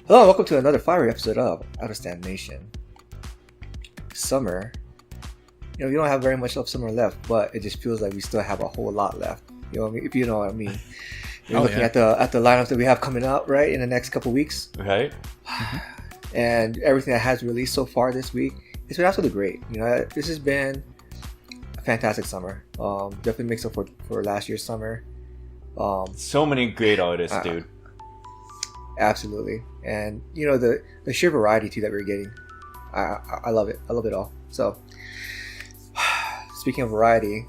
Hello, and welcome to another fiery episode of Out of Stand Nation. Summer. We don't have very much of summer left, but it just feels like we still have a whole lot left. You know what I mean? If you know what I mean. You're looking at the lineup that we have coming out, right, in the next couple weeks. Right. And everything that has released so far this week, it's been absolutely great. This has been a fantastic summer. Definitely makes up for last year's summer. So many great artists, dude. Absolutely. And the sheer variety too that we're getting, I love it. I love it all. So speaking of variety,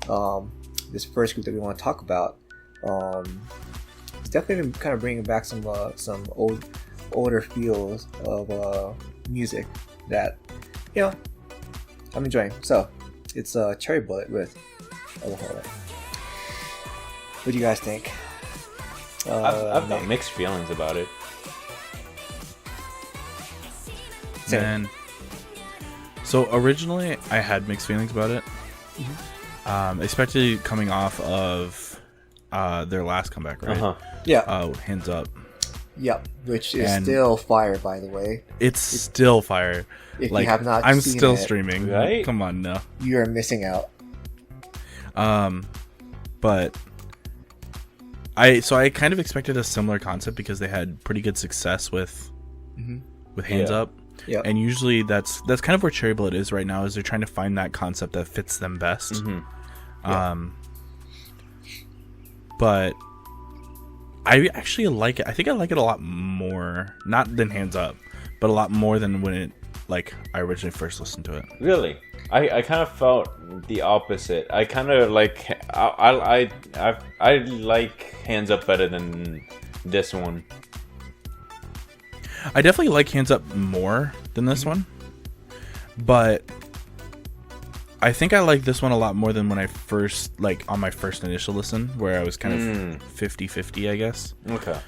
this first group that we want to talk about, it's definitely kind of bringing back some older feels of music that I'm enjoying. So it's Cherry Bullet with Aloha. What do you guys think? I've got mixed feelings about it. Man. So originally I had mixed feelings about it, especially coming off of their last comeback, right? Yeah. Hands Up. Yep. Which is still fire, by the way. It's still fire. If you have not I'm seen still it, streaming. Right? Come on, no. You are missing out. But I kind of expected a similar concept because they had pretty good success with Hands Up. Yeah. And usually that's kind of where Cherry Bullet is right now, is they're trying to find that concept that fits them best. But I actually like it. I think I like it a lot more, not than Hands Up, but a lot more than when I originally first listened to it. Really? I kind of felt the opposite. I kind of like I like Hands Up better than this one. I definitely like Hands Up more than this one, but I think I like this one a lot more than when I first, on my first initial listen, where I was kind of 50-50, I guess. Okay.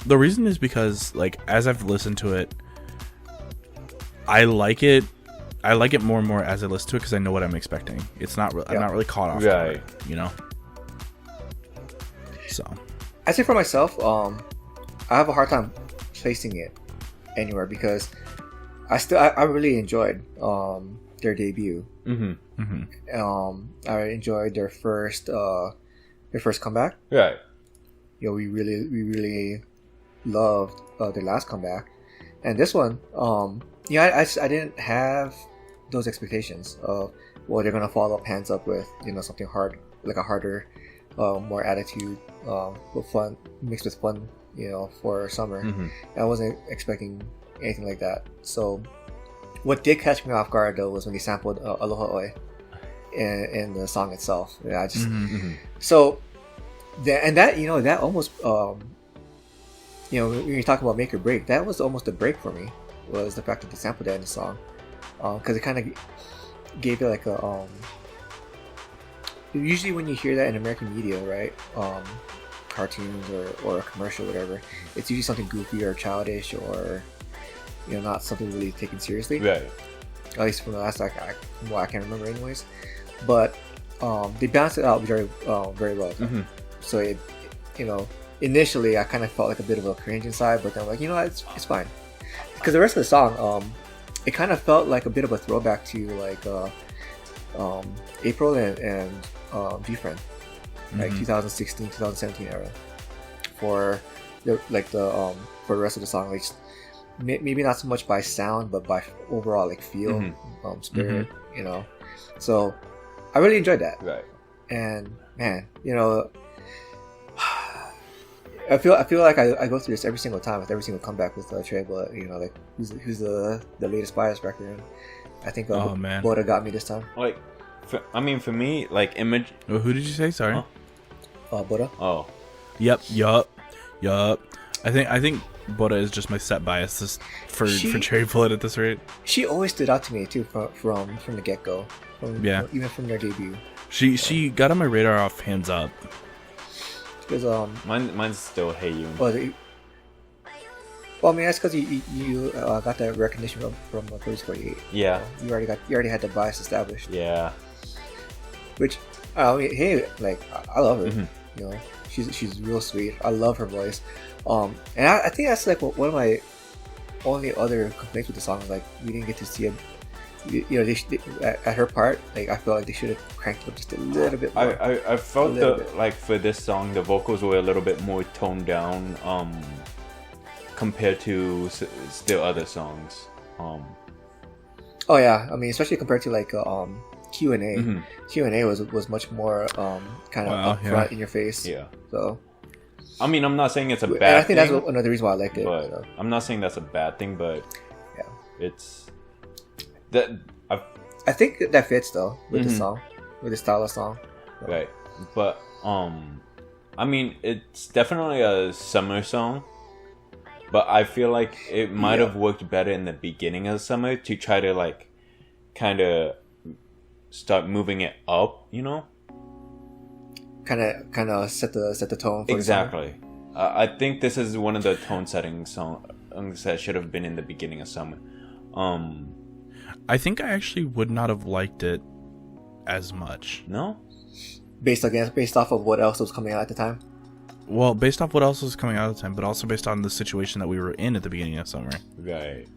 The reason is because, as I've listened to it, I like it more and more as I listen to it because I know what I'm expecting. It's not I'm not really caught off guard, So I say for myself, I have a hard time placing it anywhere because I really enjoyed their debut. I enjoyed their first comeback. Right. We really loved their last comeback, and this one, I didn't have those expectations of they're gonna follow up Hands Up with something hard, like a harder, more attitude, with fun mixed with fun. For summer. I wasn't expecting anything like that. So what did catch me off guard though was when they sampled Aloha in the song itself. I just so that that almost when you talk about make or break, that was almost a break for me, was the fact that they sampled that in the song, because it kind of gave it like a usually when you hear that in American media, right, cartoons or a commercial, whatever, it's usually something goofy or childish or not something really taken seriously, right? At least from the last I can't remember anyways, but they balanced it out very well. So it initially I kind of felt like a bit of a cringe inside, but then it's fine, because the rest of the song it kind of felt like a bit of a throwback to April and G-Friend, like 2016, 2017 era, for the for the rest of the song, maybe not so much by sound, but by overall feel, spirit, So I really enjoyed that. Right. And man, I feel like I go through this every single time with every single comeback with Cherry Bullet. Who's the latest bias record? And I think Boda got me this time. For me, image. Oh, who did you say? Sorry. Huh? Boda. Oh. Yep. I think Boda is just my set bias for Cherry Bullet at this rate. She always stood out to me too from the get go. Even from their debut. She got on my radar off Hands Up. Because mine's still Hey You. Well, I mean, that's because you got that recognition from Police 48. Yeah. You already had the bias established. Yeah. Which, I mean, hey, I love her. she's real sweet. I love her voice. And I think that's like one of my only other complaints with the song is like we didn't get to see it. At her part, like I feel like they should have cranked it up just a little bit more. I felt like for this song, the vocals were a little bit more toned down, compared to the other songs. Oh yeah, I mean, especially compared to like Q&A. Q&A was much more kind of upfront in your face. Yeah. So. I mean, I'm not saying it's a bad thing. And I think that's another reason why I liked it. But so. I'm not saying that's a bad thing, but yeah, it's that. I think that fits though with the song, with the style of song. So. Right, but I mean, it's definitely a summer song, but I feel like it might have worked better in the beginning of summer to try to like kind of start moving it up, you know. Kind of set the tone. For exactly. I think this is one of the tone setting songs that should have been in the beginning of summer. I think I actually would not have liked it as much. No? Based off of what else was coming out at the time? Well, based off what else was coming out at the time, but also based on the situation that we were in at the beginning of summer. Right.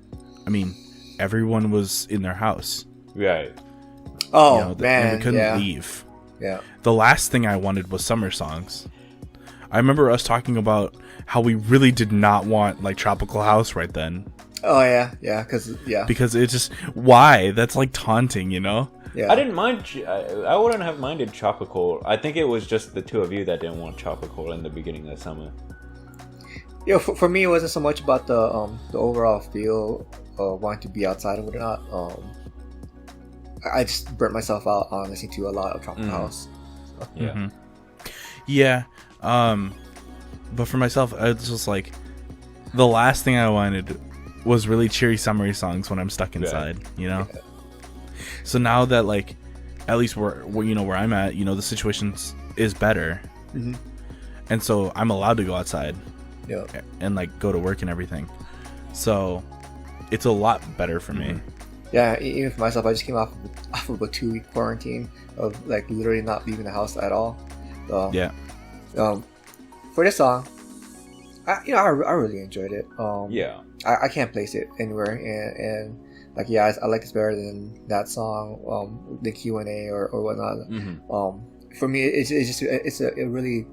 I mean, everyone was in their house. Right. Oh, man. And we couldn't leave. Yeah. The last thing I wanted was summer songs. I remember us talking about how we really did not want like tropical house right then. Oh yeah, because it's just why that's like taunting, you know. Yeah. I didn't mind. I wouldn't have minded tropical. I think it was just the two of you that didn't want tropical in the beginning of summer. Yeah, for me, it wasn't so much about the overall feel of wanting to be outside and whatnot. I just burnt myself out on listening to a lot of tropical house. So. Yeah. Yeah. But for myself, it's just like the last thing I wanted was really cheery summery songs when I'm stuck inside, you know. Yeah. So now that like, at least where I'm at, you know, the situation is better, and so I'm allowed to go outside, and like go to work and everything. So it's a lot better for me. Yeah, even for myself, I just came off of a 2-week quarantine of like literally not leaving the house at all. So, for this song, I really enjoyed it. I can't place it anywhere, and like I like this better than that song, the Q&A or whatnot. For me, it's a really,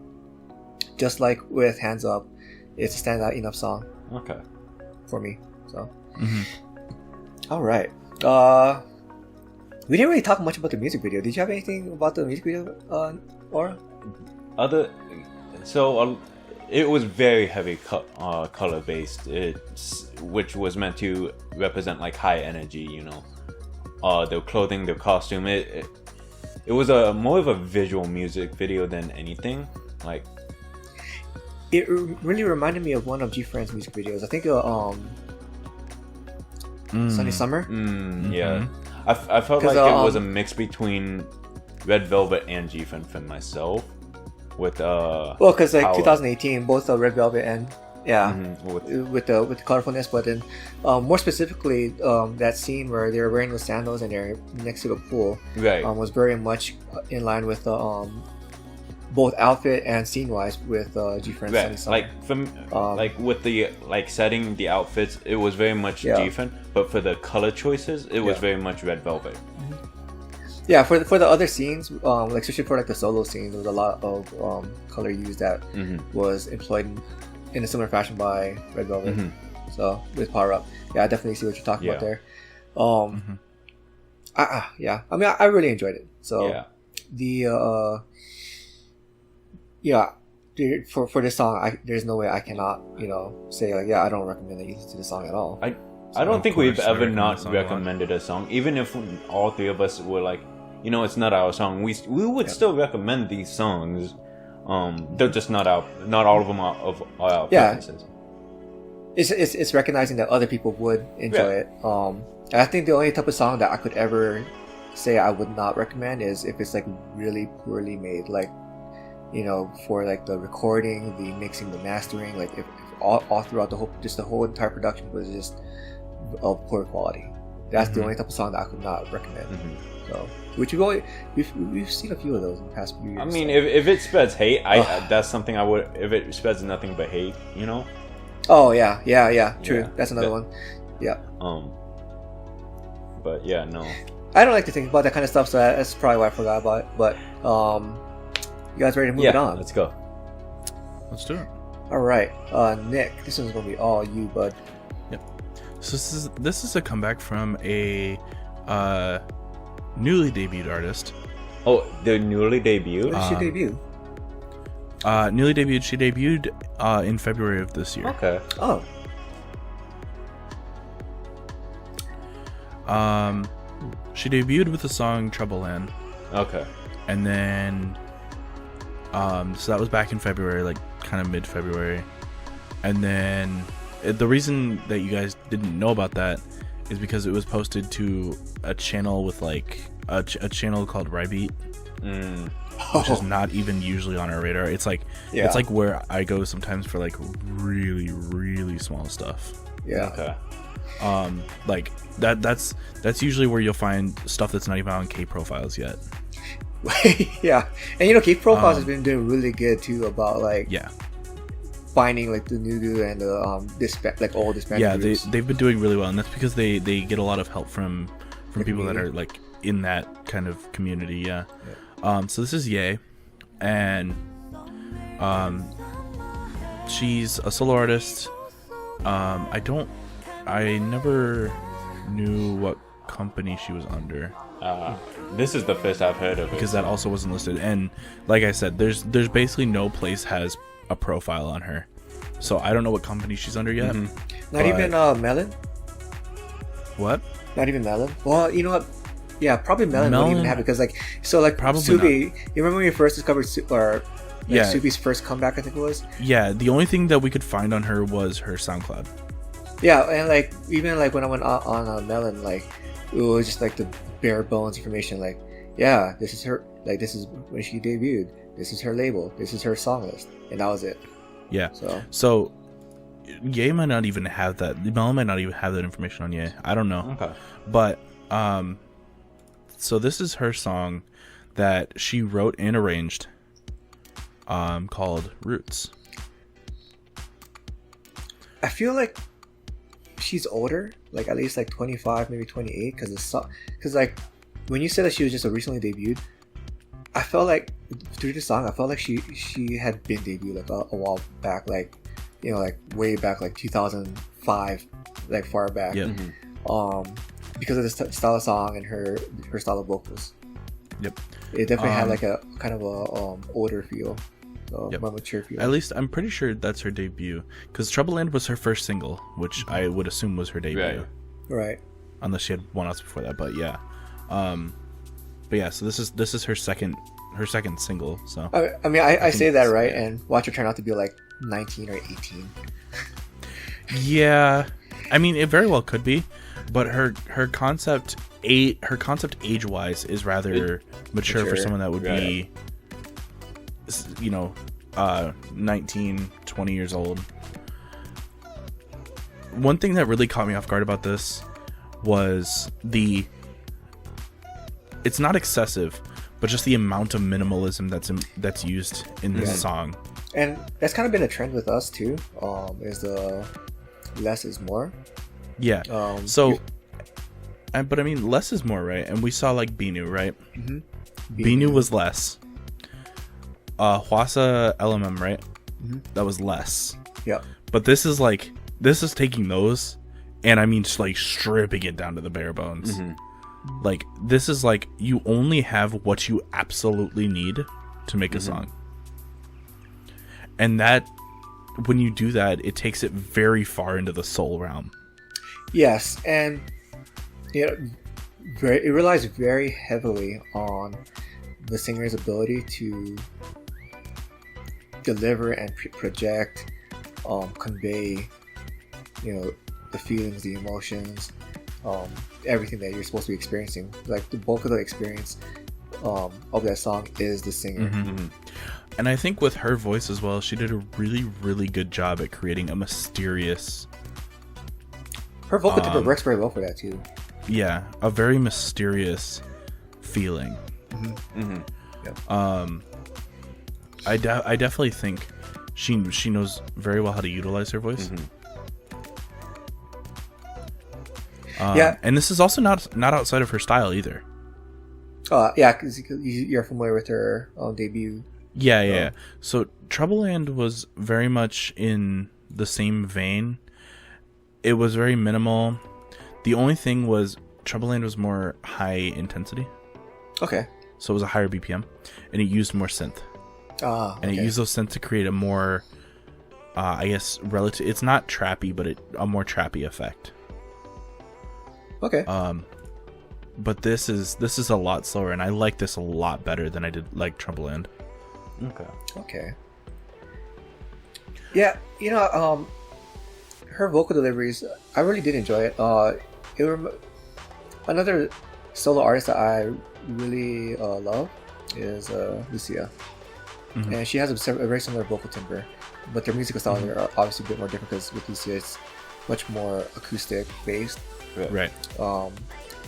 just like with Hands Up, it's a standout enough song. Okay. For me, so. All right. We didn't really talk much about the music video. Did you have anything about the music video, Aura? It was very heavy color based, which was meant to represent like high energy, you know. Their clothing, their costume. It was more of a visual music video than anything. Like, it really reminded me of one of G-Friend's music videos. I think Sunny Summer. Yeah, I felt like it was a mix between Red Velvet and G-Friend for myself. With because like 2018, both Red Velvet and with the colorfulness, but then more specifically, that scene where they're wearing those sandals and they're next to the pool, was very much in line with both outfit and scene wise with G-Friend. Right. Like from like with the setting the outfits, it was very much G-Friend, but for the color choices, it was very much Red Velvet. Yeah, for the other scenes, like especially for like the solo scenes, there was a lot of color used that was employed in a similar fashion by Red Velvet. So with Power Up, I definitely see what you're talking about there. I mean, I really enjoyed it. So for this song, there's no way I cannot say like I don't recommend that you listen to the song at all. I don't think we've ever not recommended a song, even if all three of us were like, it's not our song. We would still recommend these songs. They're just not all of them are of our preferences. It's recognizing that other people would enjoy it. And I think the only type of song that I could ever say I would not recommend is if it's like really poorly made, like for like the recording, the mixing, the mastering, like if all throughout the whole entire production was just of poor quality. That's the only type of song that I could not recommend. So, which we've seen a few of those in the past few years. I mean, if it spreads hate, that's something I would. If it spreads nothing but hate, you know. Oh yeah, true. Yeah, that's another one. Yeah. But yeah, no. I don't like to think about that kind of stuff, so that's probably why I forgot about it. But you guys ready to move it on? Let's go. Let's do it. All right, Nick, this one's gonna be all you, bud. Yep. So this is a comeback from a newly debuted artist. Oh, the newly debuted? When did she debut? Newly debuted. She debuted in February of this year. Okay. Oh. She debuted with the song Trouble Land. Okay. And then so that was back in February, like kind of mid-February. And then the reason that you guys didn't know about that is because it was posted to a channel with like a channel called Rybeat, which is not even usually on our radar. It's like it's like where I go sometimes for like really, really small stuff. Yeah. Okay. Like that's usually where you'll find stuff that's not even on K profiles yet. Yeah, and K profiles has been doing really good too about like finding like the new dude and the all disbanded groups. they've been doing really well, and that's because they get a lot of help from people that are like in that kind of community. So this is Ye, and she's a solo artist. I never knew what company she was under. This is the first I've heard of it. Because that also wasn't listed. And like I said, there's basically no place has a profile on her. So I don't know what company she's under yet. Not even Melon? What? Not even Melon? Well, you know what? Yeah, probably Melon wouldn't even have it because Probably Subi, not. you remember when you first discovered Subi's first comeback, I think it was? Yeah, the only thing that we could find on her was her SoundCloud. Yeah, and like even like when I went on Melon, like it was just like the bare bones information. Like, yeah, this is her. Like, this is when she debuted. This is her label. This is her song list, and that was it. Yeah. So Ye might not even have that. Melon might not even have that information on Ye. I don't know. Okay. But so this is her song that she wrote and arranged, called Roots. I feel like she's older, like at least like 25, maybe 28, because like when you said that she was just a recently debuted, I felt like through the song I felt like she had been debuted like a while back, like like way back, like 2005, like far back. Because of the style of song and her style of vocals. It definitely had like a kind of a older feel. More mature feel. At least I'm pretty sure that's her debut, because Trouble Land was her first single, which I would assume was her debut. Right. Unless she had one else before that, but yeah. So this is her second single. So I mean, I say that right, and watch her turn out to be like 19 or 18. Yeah, I mean, it very well could be, but her concept age wise is rather mature for someone that would be 19, 20 years old. One thing that really caught me off guard about this was it's not excessive, but just the amount of minimalism that's used in this song. And that's kind of been a trend with us too. Is the less is more. Yeah. But I mean, less is more, right? And we saw like Binu, right? Binu was less. Hwasa LMM, right? That was less. Yeah. But this is taking those, and I mean just like stripping it down to the bare bones. Like, this is like you only have what you absolutely need to make a song. And that, when you do that, it takes it very far into the soul realm. Yes, and it relies very heavily on the singer's ability to deliver and project, convey, the feelings, the emotions, everything that you're supposed to be experiencing. Like, the bulk of the experience of that song is the singer. And I think with her voice as well, she did a really, really good job at creating a mysterious... Her vocal timbre works very well for that too. a very mysterious feeling. Yep. I definitely think she knows very well how to utilize her voice. Yeah, and this is also not outside of her style either. Yeah, because you're familiar with her debut. Yeah. So Troubleland was very much in the same vein. It was very minimal. The only thing was Troubleland was more high intensity. Okay. So it was a higher BPM, and it used more synth. Okay. And it used those synths to create a more, I guess, relative. It's not trappy, but a more trappy effect. Okay. But this is a lot slower, and I like this a lot better than I did like Troubleland. Okay. Yeah, her vocal deliveries, I really did enjoy it. Another solo artist that I really love is Lucia, and she has a very similar vocal timbre, but their musical styles are obviously a bit more different because with Lucia it's much more acoustic based. Right.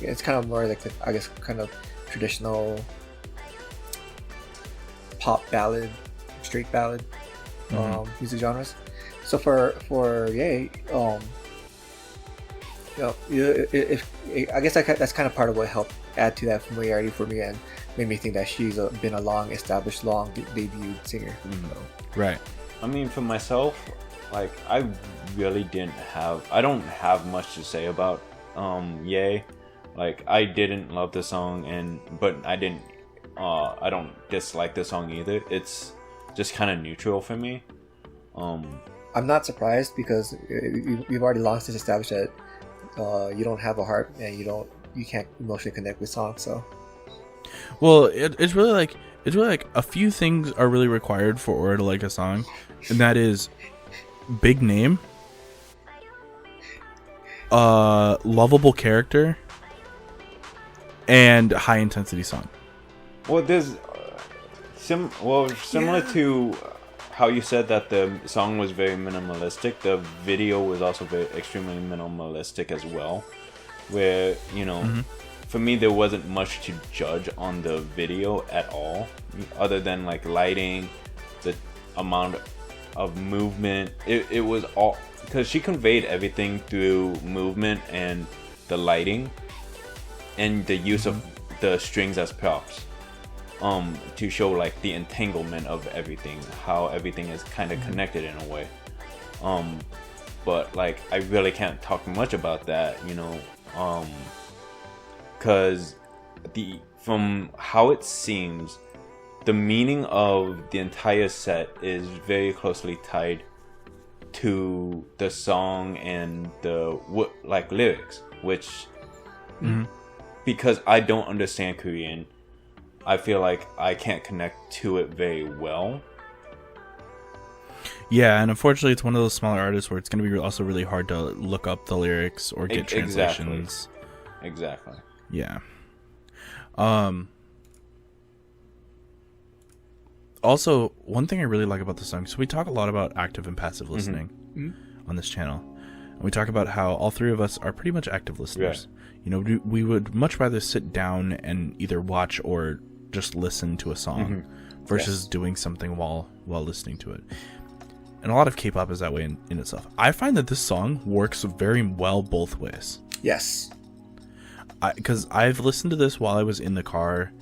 It's kind of more like I guess kind of traditional pop ballad, straight ballad music genres. So for Ye, I guess that's kind of part of what helped add to that familiarity for me and made me think that she's been a long debut singer. Right. I mean, for myself, like I really I don't have much to say about Ye. Like I didn't love the song, but I don't dislike the song either. It's just kind of neutral for me. I'm not surprised because we've already long since established that you don't have a heart and you can't emotionally connect with songs. So, well, it's really like a few things are really required for Aura to like a song, and that is big name, lovable character, and high intensity song. Well, there's similar to how you said that the song was very minimalistic. The video was also extremely minimalistic as well. Where for me there wasn't much to judge on the video at all, other than like lighting, the amount of movement. It was all because she conveyed everything through movement and the lighting and the use of the strings as props. To show like the entanglement of everything, how everything is kind of connected in a way. But like I really can't talk much about that, because from how it seems, the meaning of the entire set is very closely tied to the song and the lyrics, which because I don't understand Korean, I feel like I can't connect to it very well. Yeah, and unfortunately it's one of those smaller artists where it's going to be also really hard to look up the lyrics or get translations. Exactly. Yeah. Also, one thing I really like about the song, so we talk a lot about active and passive listening on this channel. And we talk about how all three of us are pretty much active listeners. Yeah. We would much rather sit down and either watch or just listen to a song versus doing something while listening to it. And a lot of K-pop is that way in itself. I find that this song works very well both ways. Yes. Because I've listened to this while I was in the car,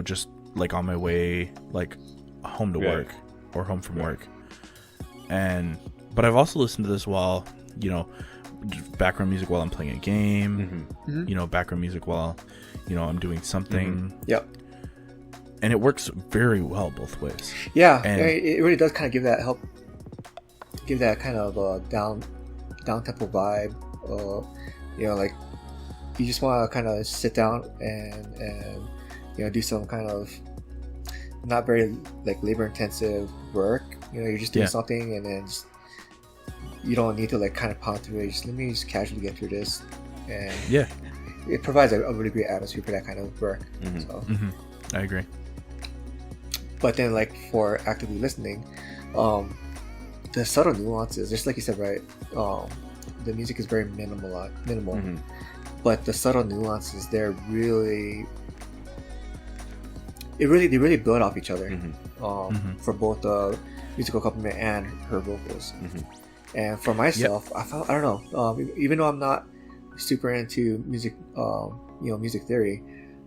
just like on my way, like home to work or home from work. But I've also listened to this while, background music while I'm playing a game, background music while, I'm doing something. Yep. And it works very well both ways. Yeah, and it really does kind of give that kind of down tempo vibe. Like you just want to kind of sit down and do some kind of not very like labor intensive work. You're just doing something and then you don't need to like kind of pound through it. Let me just casually get through this, and it provides a really great atmosphere for that kind of work. So I agree. But then, like for actively listening, the subtle nuances, just like you said, right? The music is very minimal, but the subtle nuances there they really build off each other, for both the musical accompaniment and her vocals. And for myself, I don't know, even though I'm not super into music, music theory,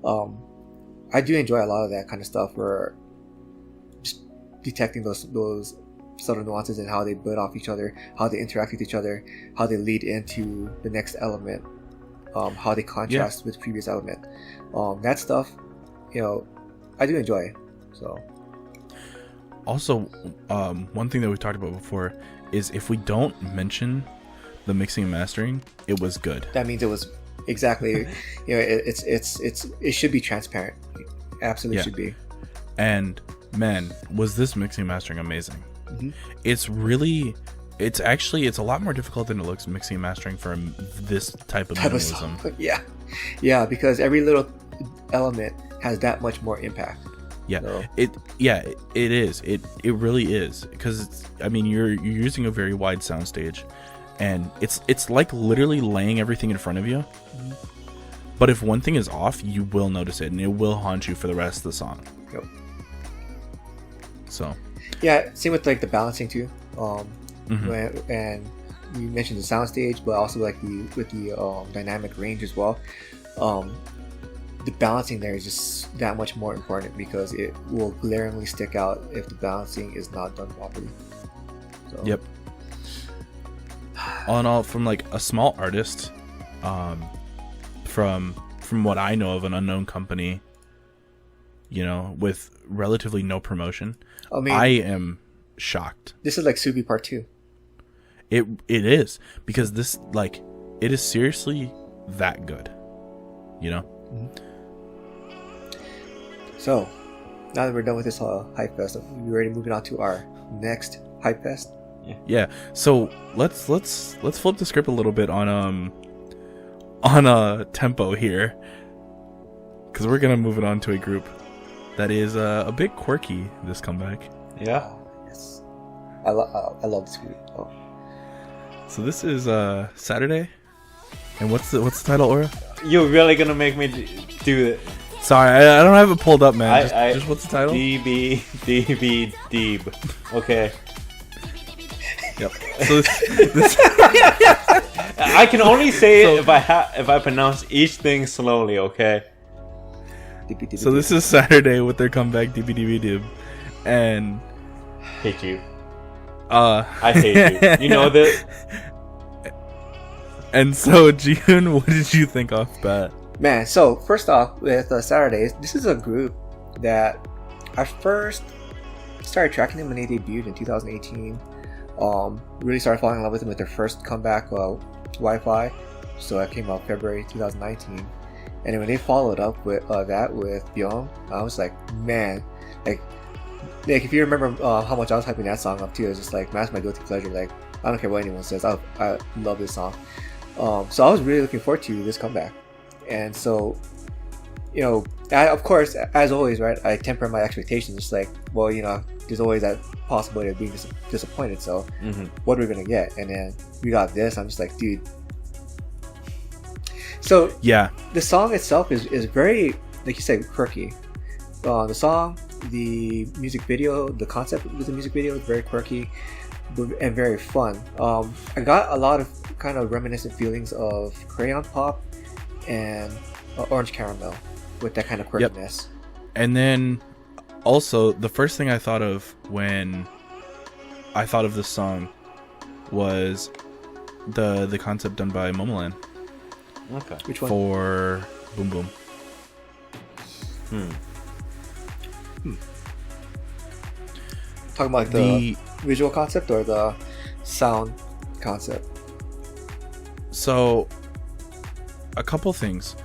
I do enjoy a lot of that kind of stuff, where just detecting those subtle nuances and how they build off each other, how they interact with each other, how they lead into the next element, how they contrast with previous element. That stuff, I do enjoy. So also, one thing that we talked about before is if we don't mention the mixing and mastering, it was good. That means it was exactly, it should be transparent. It absolutely should be. And man, was this mixing and mastering amazing. It's a lot more difficult than it looks, mixing and mastering for this type of minimalism. Yeah, because every little element has that much more impact. It is. It really is, because you're using a very wide soundstage, and it's like literally laying everything in front of you. But if one thing is off, you will notice it, and it will haunt you for the rest of the song. Yep. So. Yeah, same with like the balancing too. And you mentioned the soundstage, but also like with the dynamic range as well. The balancing there is just that much more important, because it will glaringly stick out if the balancing is not done properly. So. Yep. All in all, from like a small artist, from what I know of, an unknown company, with relatively no promotion, I am shocked. This is like Subi Part 2. It is, because this, like, it is seriously that good, So, now that we're done with this Hype Fest, we're already moving on to our next Hype Fest. Yeah. So let's flip the script a little bit on tempo here, because we're gonna move it on to a group that is a bit quirky this comeback. Yeah. Yes. I love this group. Oh. So this is Saturday, and what's the title, Aura? You're really gonna make me do it. Sorry, I don't have it pulled up, man. Just what's the title? D.B.D.B.DIB. Okay. Yep. So this I can only say it if I pronounce each thing slowly. Okay. So this is Saturday with their comeback, D.B.D.B.DIB, and hate you. I hate you. You know that. And so, Jihun, what did you think off bat? Man, so first off, with Saturdays, this is a group that I first started tracking them when they debuted in 2018. Really started falling in love with them with their first comeback, Wi-Fi. So that came out February 2019. And then when they followed up with that with Byung, I was like, man, like if you remember how much I was hyping that song up too, it was just like, man, that's my guilty pleasure. Like, I don't care what anyone says, I love this song. So I was really looking forward to this comeback. And so, of course, as always, right, I temper my expectations. It's like, well, there's always that possibility of being disappointed. So, what are we going to get? And then we got this. I'm just like, dude. So, yeah, the song itself is very, like you said, quirky. The song, the music video, the concept with the music video is very quirky and very fun. I got a lot of kind of reminiscent feelings of Crayon Pop and Orange Caramel with that kind of quirkiness. Yep. And then also, the first thing I thought of when I thought of this song was the concept done by Momoland. Okay. Which one? For Boom Boom. Talking about the visual concept or the sound concept? So, a couple things.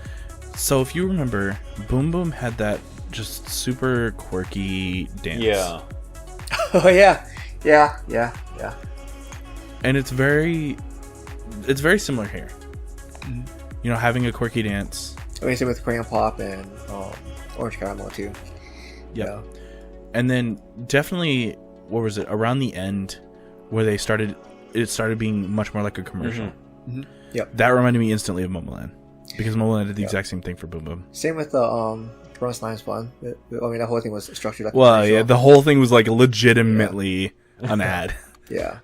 So, if you remember, Boom Boom had that just super quirky dance. Yeah. Oh yeah. And it's very similar here. Having a quirky dance. I mean, same with Crayon Pop and Orange Caramel too. Yep. Yeah. And then definitely, what was it, around the end where it started being much more like a commercial. Yep. That reminded me instantly of Momoland. Because Momoland did the exact same thing for Boom Boom. Same with the Run Slime's one. I mean, the whole thing was structured like Well, yeah, the whole thing was like legitimately an ad. Yeah.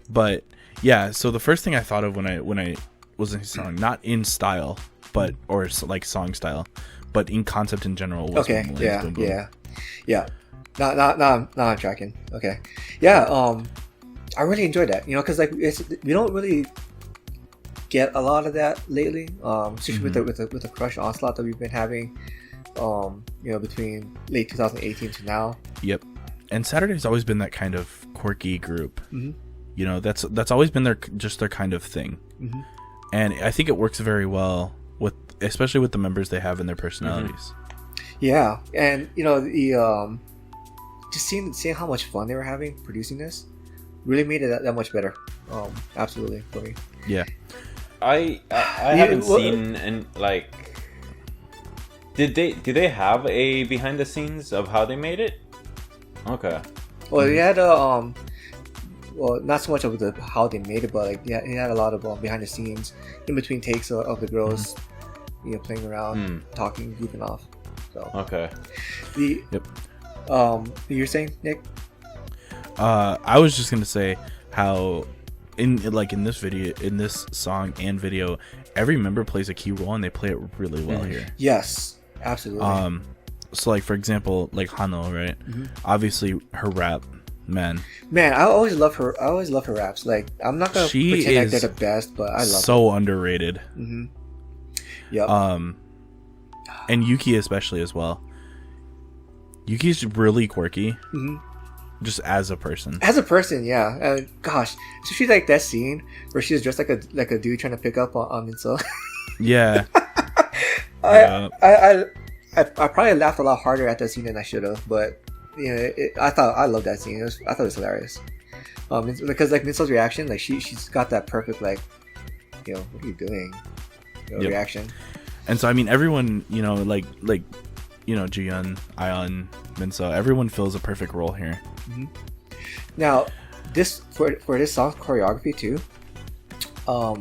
But yeah, so the first thing I thought of when I was in song, not in style, but or like song style, but in concept in general, was okay. Momoland's Boom Boom. Yeah. Now I'm tracking. Okay. Yeah. I really enjoyed that. You know, because like we don't really get a lot of that lately. Especially with the Crush onslaught that we've been having. You know, between late 2018 to now. Yep. And Saturday's always been that kind of quirky group. You know, that's always been their kind of thing. And I think it works very well especially with the members they have and their personalities. Yeah, and you know the just seeing how much fun they were having producing this really made it that much better. Absolutely for me. Yeah. I haven't seen and like. Do they have a behind the scenes of how they made it? Okay. Well, they had well, not so much of how they made it, but like yeah, it had a lot of behind the scenes, in between takes of the girls, you know, playing around, talking, goofing off. So okay. You're saying, Nick? I was just gonna say how in this video, in this song and video, every member plays a key role and they play it really well here. Yes, absolutely. So like for example, like Hano, right? Obviously her rap, man, I always love her. I always love her raps. Like I'm not gonna pretend like they're the best, but I love so underrated. Yep. And Yuki especially as well. Yuki's really quirky. Just as a person. Yeah. Gosh, especially like that scene where she was dressed like a dude trying to pick up on Minso. Yeah. I probably laughed a lot harder at that scene than I should have, but you know, I loved that scene. I thought it was hilarious. Because like Minso's reaction, like she's got that perfect like, you know, what are you doing? You know, reaction. And so I mean, everyone, you know, like you know, Jiyun, Ion, Minso, everyone fills a perfect role here. Now, this for this song's choreography too. I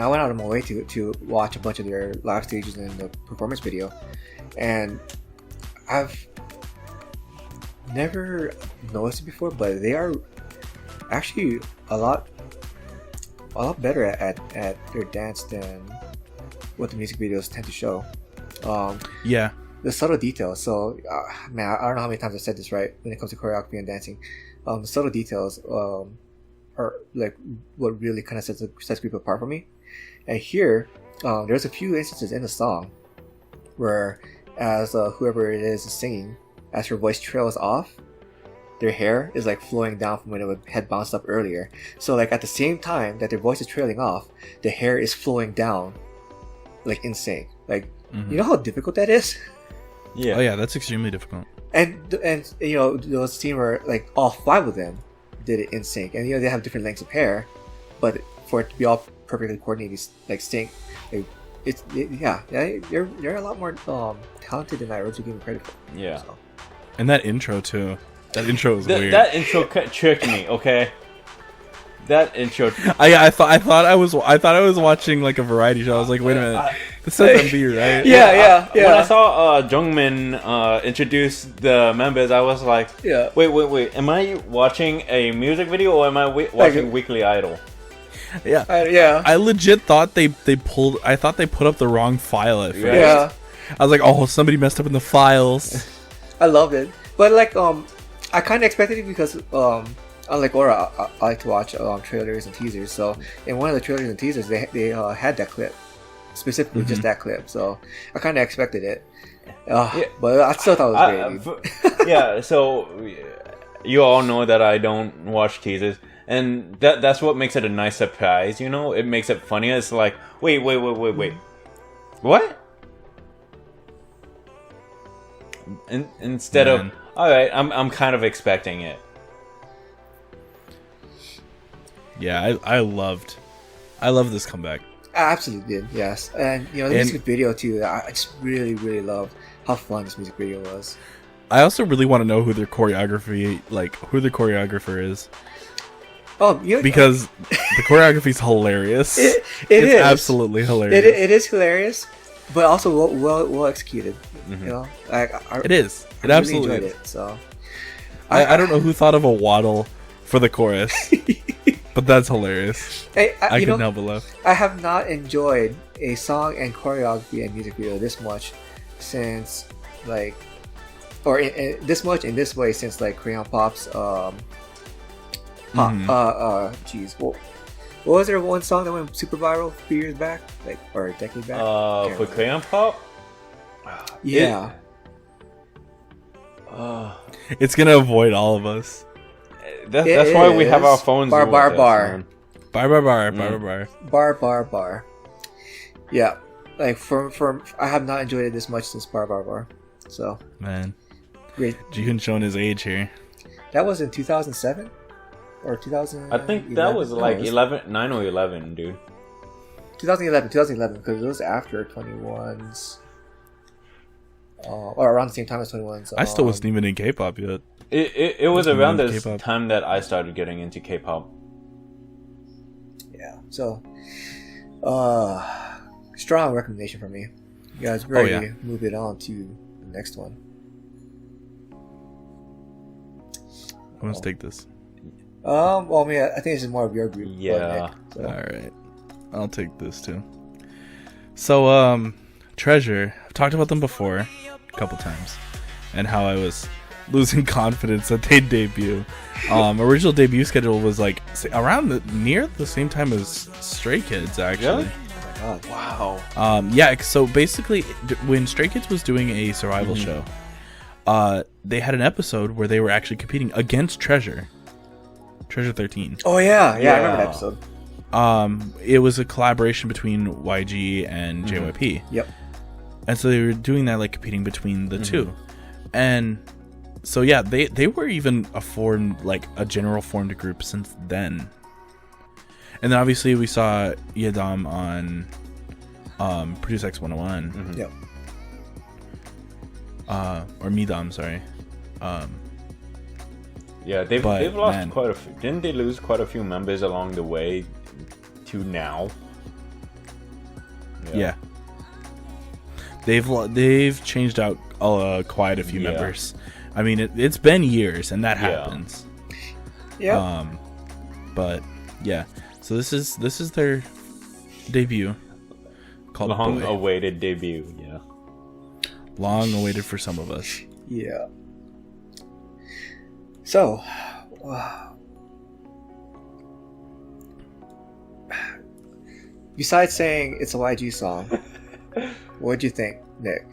went out of my way to watch a bunch of their live stages and the performance video, and I've never noticed it before, but they are actually a lot better at their dance than what the music videos tend to show. Yeah. The subtle details. So, man, I don't know how many times I've said this right when it comes to choreography and dancing. The subtle details are like what really kind of sets people apart for me. And here, there's a few instances in the song where, as whoever it is singing, as her voice trails off, their hair is like flowing down from when it had bounced up earlier. So, like at the same time that their voice is trailing off, the hair is flowing down, like in sync. Like, you know how difficult that is? Yeah. Oh yeah, that's extremely difficult. And you know, those scene where like all 5 of them did it in sync, and you know they have different lengths of hair, but for it to be all perfectly coordinated, like sync, you're a lot more talented than I originally gave them credit for. Yeah. So. And that intro too. That intro was weird. That intro tricked me. Okay. That intro. I thought I was watching like a variety show. I was like, wait a minute, this says MV, right? Yeah. When I saw Jungmin introduce the members, I was like, wait. Am I watching a music video or am I watching Weekly Idol? Yeah. I legit thought they pulled. I thought they put up the wrong file at first. Yeah. I was like, oh, somebody messed up in the files. I loved it, but like I kind of expected it because unlike Aura, I like to watch trailers and teasers. So in one of the trailers and teasers, they had that clip, specifically just that clip. So I kind of expected it, but I still thought it was great. Yeah. So you all know that I don't watch teasers, and that's what makes it a nice surprise. You know, it makes it funny. It's like, wait, what? Instead of, all right, I'm kind of expecting it. Yeah, I loved this comeback. I absolutely did, yes. And you know, the music video too, I just really, really loved how fun this music video was. I also really want to know who their choreographer is. because the choreography is hilarious. It's is absolutely hilarious. It is hilarious, but also well executed. Mm-hmm. You know, like it is. It really absolutely enjoyed is. it. So I don't know who thought of a waddle for the chorus, but that's hilarious. I couldn't help but laugh. I have not enjoyed a song and choreography and music video this much since this much in this way since like Korean Pop's geez, what was there one song that went super viral a few years back, like, or a decade back? For Korean Pop? Yeah. It's gonna avoid all of us. That's why we have our phones. Bar. Yeah, like for I have not enjoyed it this much since bar. So man, great. Jihun showing his age here. That was in 2007 or 2000. I think that was like 9 or 11, dude. 2011, because it was after 21's. Or around the same time as 21's. I still wasn't even in K-pop yet. It was around this K-pop. time that I started getting into K-pop. Yeah, so strong recommendation for me. You guys ready to move it on to the next one? I'm gonna take this. Well, I mean, I think this is more of your group. Yeah. Nick, so. All right, I'll take this too. So, Treasure. I've talked about them before a couple times, and how I was losing confidence that they'd debut. Original debut schedule was like around near the same time as Stray Kids, actually. Really? Oh my God. Wow. Yeah. So basically, when Stray Kids was doing a survival show, they had an episode where they were actually competing against Treasure 13. Oh yeah, I remember that episode. It was a collaboration between YG and JYP. Yep. And so they were doing that, like competing between the two. And so yeah, they were even a general formed group since then. And then obviously we saw Yedam on Produce X 101. Yep. Or Midam, sorry. Yeah, they've lost quite a few. Didn't they lose quite a few members along the way to now? Yeah. They've changed out quite a few members. I mean, it's been years, and that happens. Yeah. But yeah, so this is their debut called long-awaited debut. Yeah. Long awaited for some of us. Yeah. So, besides saying it's a YG song, what'd you think, Nick?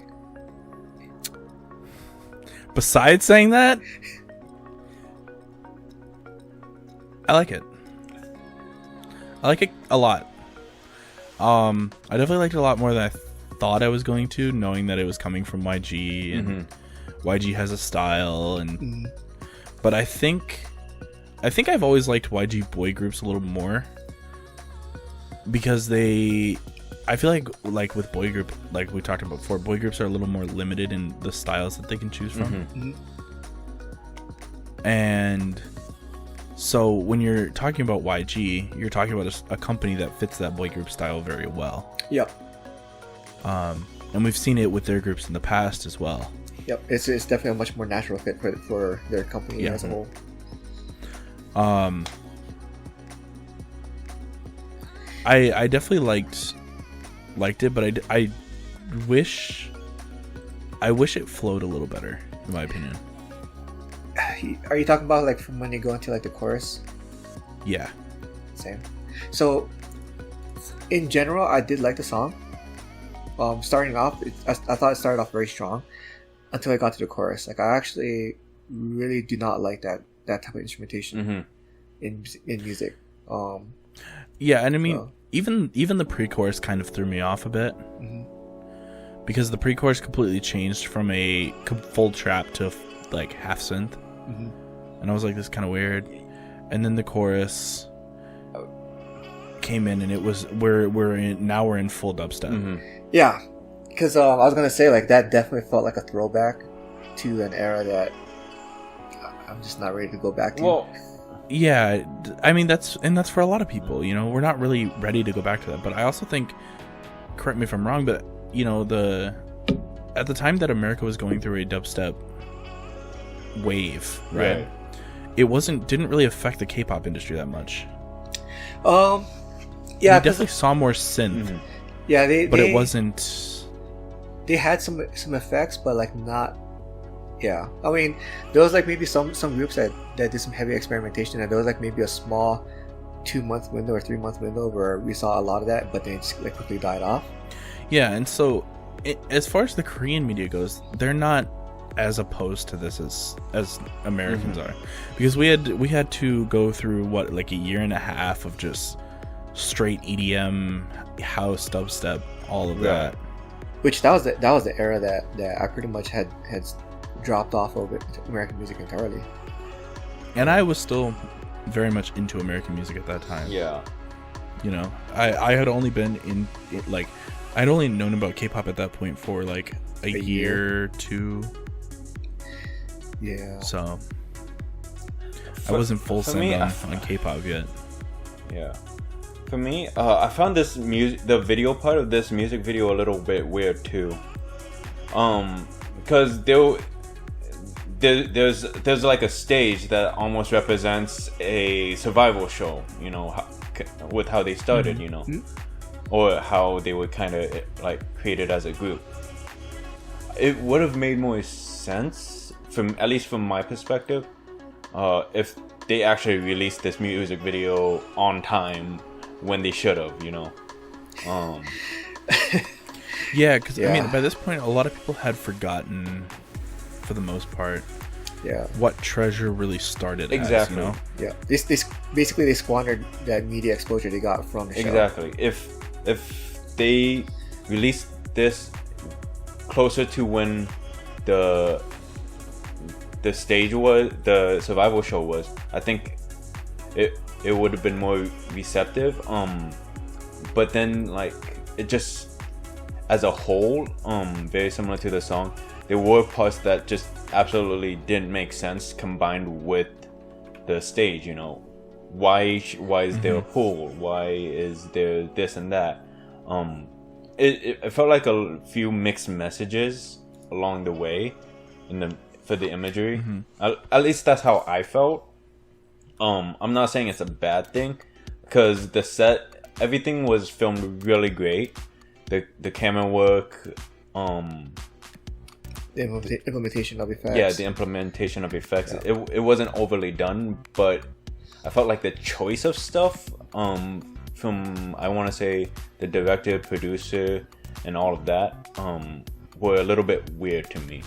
Besides saying that, I like it. I like it a lot. I definitely liked it a lot more than I thought I was going to, knowing that it was coming from YG and YG has a style, and but I think I've always liked YG boy groups a little more because I feel like with boy group, like we talked about before, boy groups are a little more limited in the styles that they can choose from. And so when you're talking about YG, you're talking about a company that fits that boy group style very well. Yep. And we've seen it with their groups in the past as well. Yep. It's definitely a much more natural fit for their company as a whole. I definitely liked it, but I wish it flowed a little better, in my opinion. Are you talking about like from when you go into like the chorus? Yeah. Same. So, in general, I did like the song. Starting off, I thought it started off very strong until I got to the chorus. Like, I actually really do not like that type of instrumentation in music. Yeah, and I mean, even the pre-chorus kind of threw me off a bit because the pre-chorus completely changed from a full trap to like half synth, and I was like, this is kind of weird. And then the chorus came in, and it was we're in full dubstep. Yeah, because I was gonna say like that definitely felt like a throwback to an era that I'm just not ready to go back to. Well, Yeah, I mean that's for a lot of people. You know, we're not really ready to go back to that. But I also think, correct me if I'm wrong, but you know, at the time that America was going through a dubstep wave, right? It didn't really affect the K-pop industry that much. Yeah, we definitely saw more synth. Mm-hmm. Yeah, but it wasn't. They had some effects, but like not. Yeah, I mean, there was like maybe some groups that did some heavy experimentation, and there was like maybe a small 2-month window or 3-month window where we saw a lot of that, but then it just like quickly died off. Yeah, and so as far as the Korean media goes, they're not as opposed to this as Americans are, because we had to go through like a year and a half of just straight EDM, house, dubstep, all of that. Which that was the era that I pretty much had dropped off of American music entirely. And I was still very much into American music at that time. Yeah. You know, I had only been like, I'd only known about K-pop at that point for like a year or two. Yeah. So I wasn't full send on K-pop yet. Yeah. For me, I found the video part of this music video a little bit weird too. Because there's like a stage that almost represents a survival show, you know, with how they started, you know, or how they were kind of like created as a group. It would have made more sense, at least from my perspective, if they actually released this music video on time when they should have, you know. Yeah, because I mean, by this point, a lot of people had forgotten, for the most part, what Treasure really started as, you know? Yeah, this basically they squandered that media exposure they got from the show. Exactly. If they released this closer to when the stage was, the survival show was, I think it would have been more receptive. But then like it just as a whole, very similar to the song, there were parts that just absolutely didn't make sense combined with the stage, you know. Why is there a pool? Why is there this and that? It felt like a few mixed messages along the way for the imagery. At least that's how I felt. I'm not saying it's a bad thing, because everything was filmed really great. The camera work, the implementation of effects. Yeah, the implementation of effects. Yeah. It wasn't overly done, but I felt like the choice of stuff, from I want to say the director, producer, and all of that, were a little bit weird to me.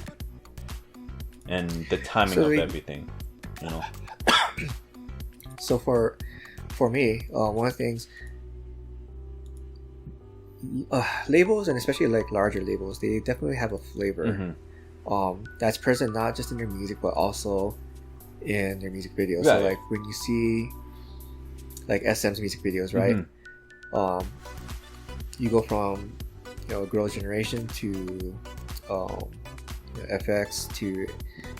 And the timing of everything, you know. So for me, one of the things, labels, and especially like larger labels, they definitely have a flavor that's present not just in their music but also in their music videos. Right. So like when you see like SM's music videos, right? You go from, you know, Girls' Generation to FX to, you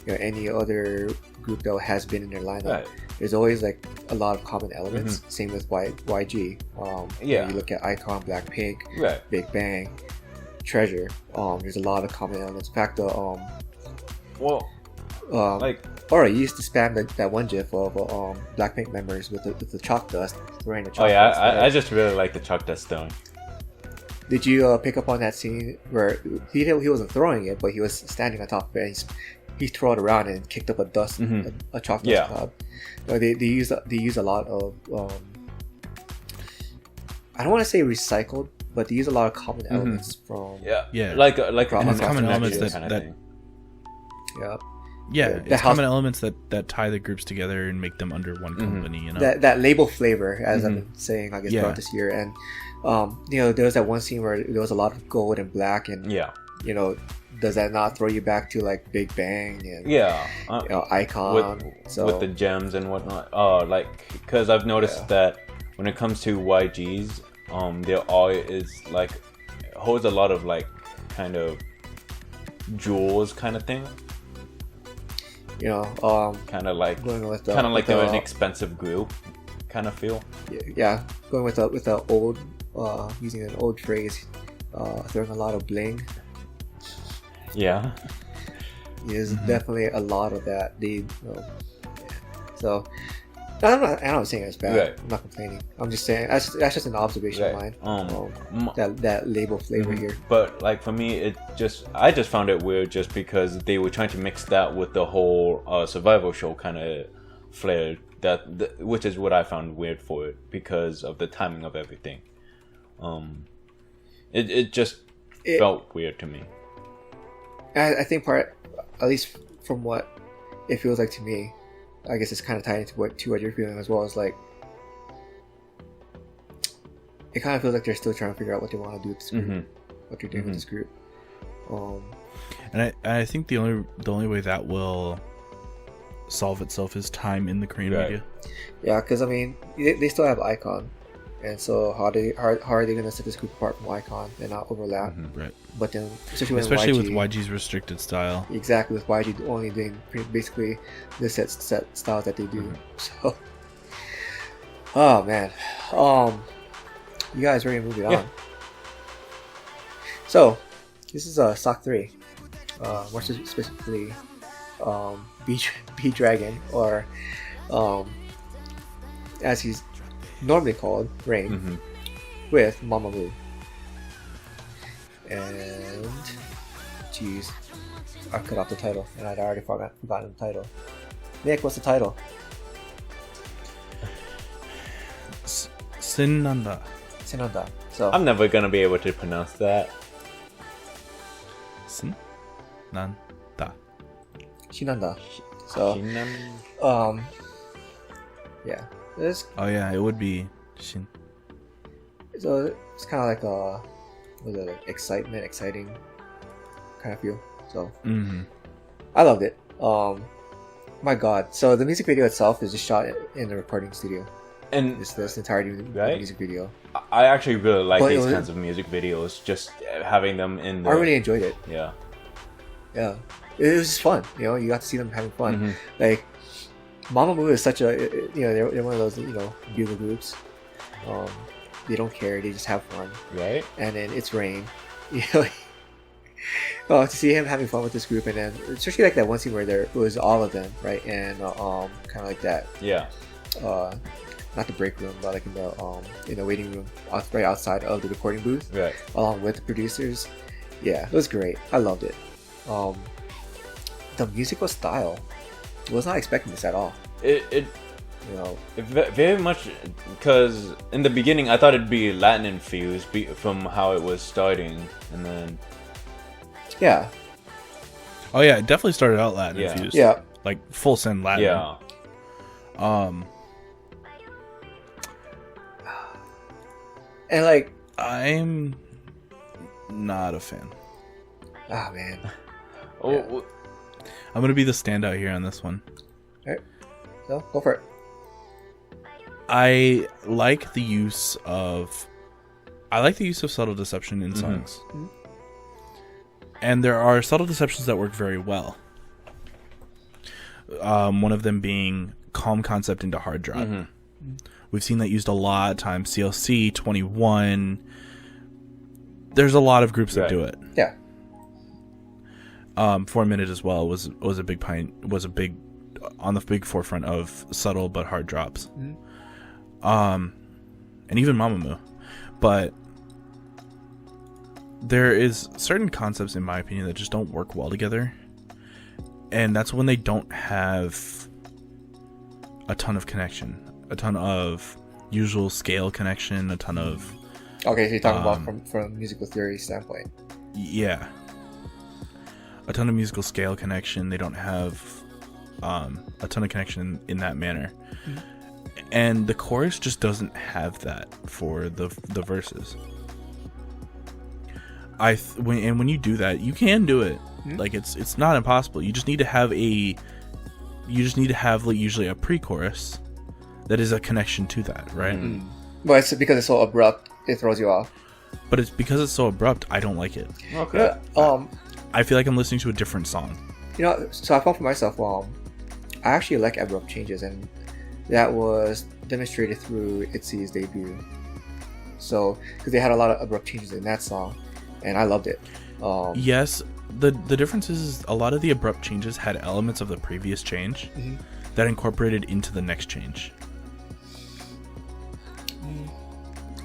know, any other group that has been in their lineup. Right. There's always like a lot of common elements. Same with YG. You look at Icon, Blackpink, Big Bang, Treasure. There's a lot of common elements. In fact, Aura used to spam that one GIF of Blackpink members with the chalk dust, throwing the chalk dust. I just really like the chalk dust stone. Did you pick up on that scene where he wasn't throwing it, but he was standing on top of it and he threw it around and kicked up a chalk dust cloud? They use a lot of I don't want to say recycled, but they use a lot of common elements from like common elements that common elements that tie the groups together and make them under one company. You know, that label flavor, as I've been saying, I guess, throughout this year. And you know, there was that one scene where there was a lot of gold and black, and you know, does that not throw you back to like Big Bang and you know, Icon with the gems and whatnot? Because I've noticed that when it comes to YGs, there always like holds a lot of like kind of jewels kind of thing. You know, Kind of like going with they're an expensive group kind of feel. Yeah, going with the old, using an old phrase, throwing a lot of bling. Yeah. There's definitely a lot of that. So I'm not saying it's bad. Right. I'm not complaining. I'm just saying that's just an observation of mine. That label flavor here. But like for me, I just found it weird just because they were trying to mix that with the whole survival show kind of flair. Which is what I found weird for it because of the timing of everything. It felt weird to me. I think at least from what it feels like to me, I guess it's kind of tied into what you're feeling as well. Is like it kind of feels like they're still trying to figure out what they want to do with this group, what they're doing with this group. And I think the only way that will solve itself is time in the Korean media. Yeah, because I mean they still have Icon, and so how are they going to set this group apart from Icon and not overlap? Right. But then especially with YG's restricted style. Exactly, with YG only doing basically the set styles that they do. So, oh man, you guys ready to move it on? So, this is SSAK3, more specifically, B-Dragon, or as he's normally called, Rain, with Mamamoo. And jeez, I cut off the title, and I'd already forgotten the title. Nick, what's the title? Shinanda. So I'm never gonna be able to pronounce that. Shinanda. So yeah, it would be Shin. So it's kind of like a exciting kind of feel. So I loved it. My God! So the music video itself is just shot in the recording studio, and this entirety of the music video. I actually really like these kinds of music videos. Just having them in. I really enjoyed it. Yeah. It was just fun. You know, you got to see them having fun. Like Mamamoo is such a they're one of those bugle groups. They don't care. They just have fun. Right. And then it's Rain. To see him having fun with this group, and then especially like that one scene where it was all of them, right? And kind of like that. Yeah. Not the break room, but like in the waiting room, right outside of the recording booth. Right. Along with the producers. Yeah, it was great. I loved it. The musical style. I was not expecting this at all. It very much, because in the beginning I thought it'd be Latin infused from how it was starting, and then it definitely started out Latin infused, like full send Latin. And like I'm not a fan. Oh man. I'm gonna be the standout here on this one. Alright, so go for it. I like the use of subtle deception in songs. And there are subtle deceptions that work very well. One of them being calm concept into hard drop. We've seen that used a lot of times. CLC, 21. There's a lot of groups that do it. Yeah. 4 Minute as well was a big on the big forefront of subtle but hard drops. And even Mamamoo. But there is certain concepts, in my opinion, that just don't work well together. And that's when they don't have a ton of connection, a ton of usual scale connection, a ton of... Okay, so you're talking about from a musical theory standpoint. Yeah. A ton of musical scale connection. They don't have a ton of connection in that manner. And the chorus just doesn't have that for the verses. When you do that, you can do it. Like it's not impossible. You just need to have usually a pre-chorus that is a connection to that, right? But it's because it's so abrupt, it throws you off. But it's because it's so abrupt, I don't like it. Okay. I feel like I'm listening to a different song. So I found for myself, I actually like abrupt changes, and that was demonstrated through ITZY's debut. So, because they had a lot of abrupt changes in that song, and I loved it. Yes, the difference is a lot of the abrupt changes had elements of the previous change that incorporated into the next change.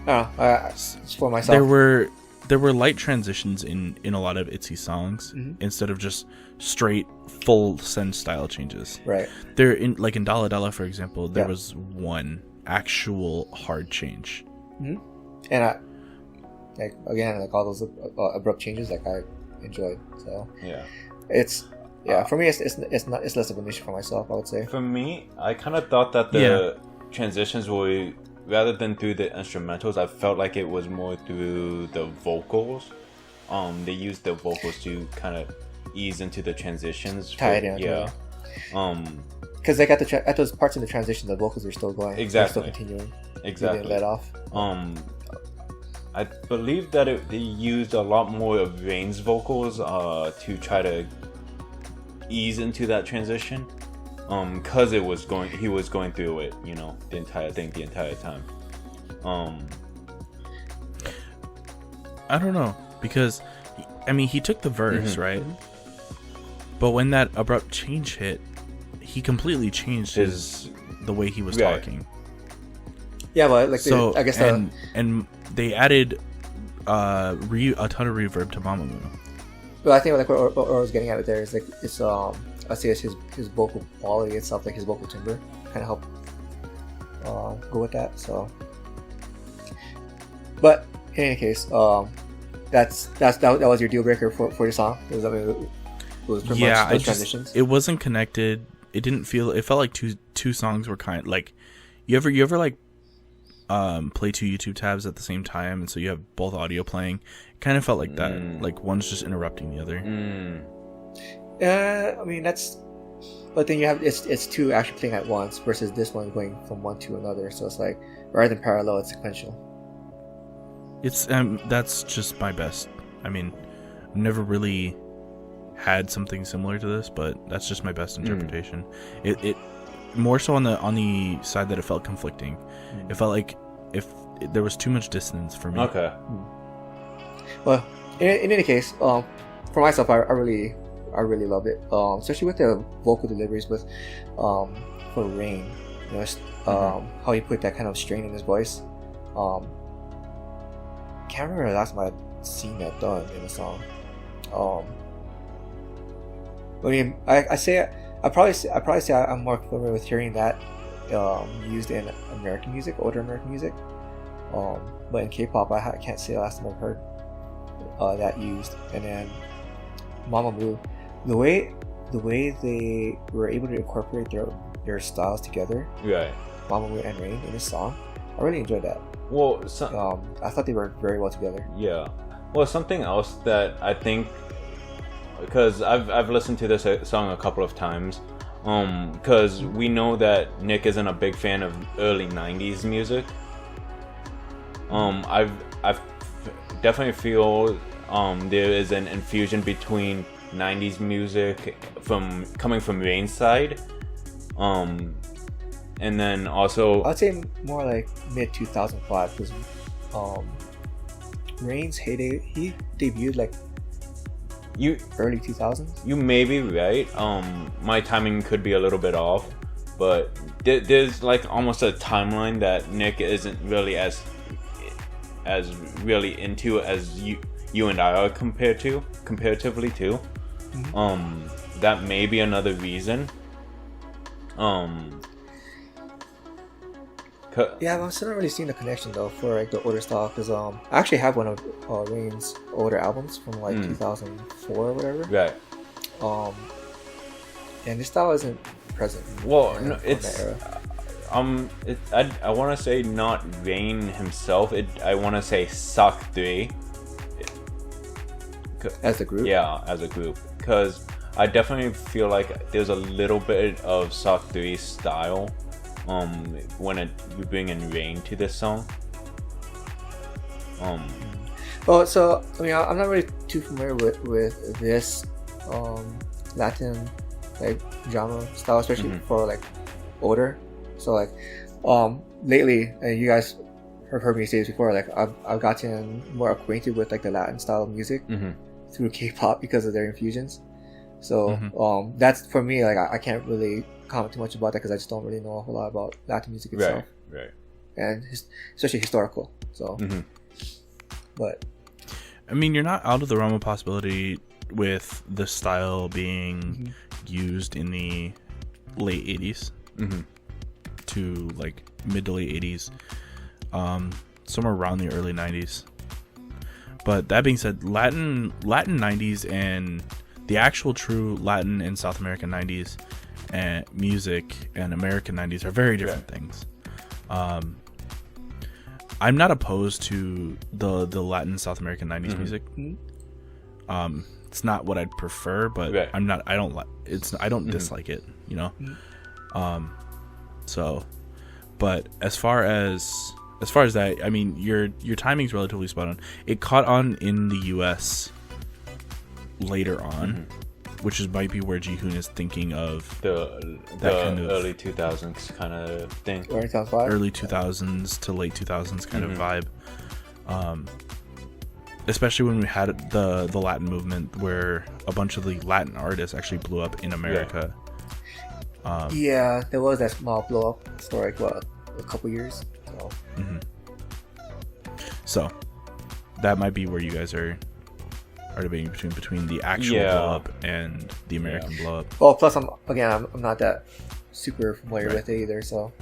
For myself, there were light transitions in a lot of ITZY songs instead of just straight full send style changes. Right. There in Dala Dala, for example, there was one actual hard change. And I like all those abrupt changes, like I enjoyed. So it's for me it's less of an issue for myself, I would say. For me, I kind of thought that the transitions were, rather than through the instrumentals, I felt like it was more through the vocals. They used the vocals to kind of ease into the transitions. Because like at those parts in the transition, the vocals were still going. Exactly. They're still continuing. Exactly. They didn't let off. I believe that they used a lot more of Rain's vocals to try to ease into that transition. Cause he was going through it, the entire time. I don't know, because he took the verse, right? But when that abrupt change hit, he completely changed the way he was talking. Yeah, but I guess and they added a ton of reverb to Mamamoo. Well, I think what I was getting at it there is it's I say it's his vocal quality itself, like his vocal timbre, kind of help go with that. So, but in any case, that was your deal breaker for your song. It was pretty much those transitions. It wasn't connected. It felt like two songs were kind of like, you ever play two YouTube tabs at the same time, and so you have both audio playing. It kind of felt like that, like one's just interrupting the other. That's, but then you have it's two actually playing at once versus this one going from one to another. So it's like, rather than parallel, it's sequential. It's that's just my best. I've never really had something similar to this, but that's just my best interpretation. It more so on the side that it felt conflicting. It felt like if there was too much distance for me. Okay. Well, in any case, for myself, I really loved it, especially with the vocal deliveries with for Rain. How he put that kind of strain in his voice. Can't remember the last time I'd seen that done in a song. I probably say I'm more familiar with hearing that used in American music, older American music. But in K-pop, I can't say the last time I've heard that used. And then Mamamoo, the way they were able to incorporate their styles together, right? Mamamoo and Rain in this song, I really enjoyed that. Well, I thought they worked very well together. Yeah. Well, something else that I think, because I've listened to this song a couple of times, because we know that Nick isn't a big fan of early '90s music. I've definitely feel there is an infusion between '90s music coming from Rain's side, and then also I'd say more like mid 2005, because Rain's heyday, he debuted like early 2000s. You may be right. My timing could be a little bit off, but there's like almost a timeline that Nick isn't really as really into as you and I are comparatively to. That may be another reason. Yeah, I'm still not really seeing the connection though for like the older style, because I actually have one of Rain's older albums from like 2004 or whatever. Right. And this style isn't present. Well, no, it's I want to say not Rain himself. I want to say SSAK3 as a group. Yeah, as a group, because I definitely feel like there's a little bit of SSAK3 style. When you bring in Rain to this song. Well, so I'm not really too familiar with this Latin like genre style, especially for like older. So like lately, and you guys have heard me say this before, like I've gotten more acquainted with like the Latin style of music through K-pop because of their infusions. So that's for me, like I can't really comment too much about that because I just don't really know a whole lot about Latin music itself, right, and especially historical. So, but I mean, you're not out of the realm of possibility with the style being used in the late 80s to like mid to late 80s, somewhere around the early 90s. But that being said, Latin 90s and the actual true Latin and South American 90s and music and American 90s are very different things. I'm not opposed to the Latin South American 90s music. It's not what I'd prefer, but I don't dislike it, you know. So, but as far as that, I mean, your timing's relatively spot on. It caught on in the US later on, which might be where Jihoon is thinking of the kind of early 2000s kind of thing. Early 2000s to late 2000s kind of vibe. Especially when we had the Latin movement, where a bunch of the Latin artists actually blew up in America. Yeah, there was that small blow up for like a couple years. So. So that might be where you guys are debating between the actual blow up and the American blow up. Well, plus I'm not that super familiar with it either. So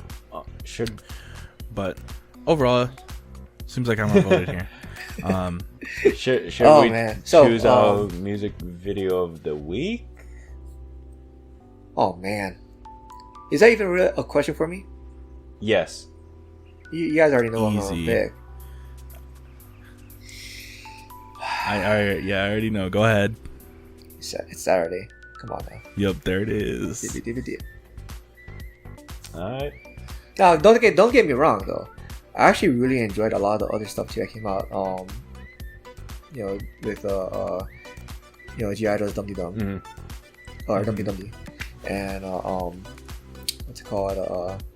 but overall, seems like I'm outvoted here. Should we choose our music video of the week? Oh man, is that even really a question for me? Yes. You guys already know what I'm gonna pick. I already know. Go ahead. It's Saturday. Come on now. Yep, there it is. D.B.D.B.DIB. Alright. Now, don't get me wrong though. I actually really enjoyed a lot of the other stuff too that came out. With G.I.DLE's Dum Dee Dum, or Dum Dee Dum Dee, and what's it called?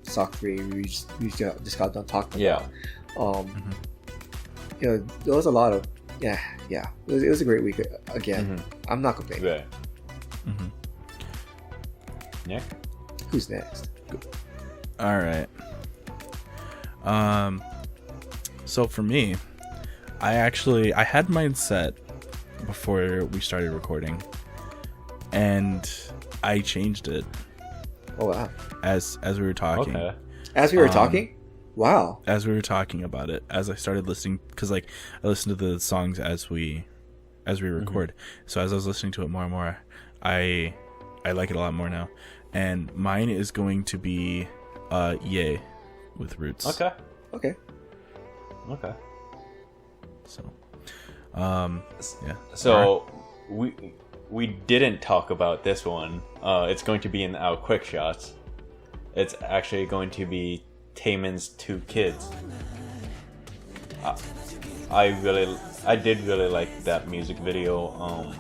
SSAK3. We just got done talking about. There was a lot of it was a great week again. I'm not complaining. Right. Nick? Who's next? All right. So for me, I had mine set before we started recording, and I changed it. Oh wow! As we were talking. Okay. As we were talking. Wow. As we were talking about it, as I started listening, because like I listen to the songs as we record. So as I was listening to it more and more, I like it a lot more now. And mine is going to be Yay with Roots. Okay. So yeah. So we didn't talk about this one. It's going to be in our quick shots. It's actually going to be Taemin's Two Kids. I did really like that music video.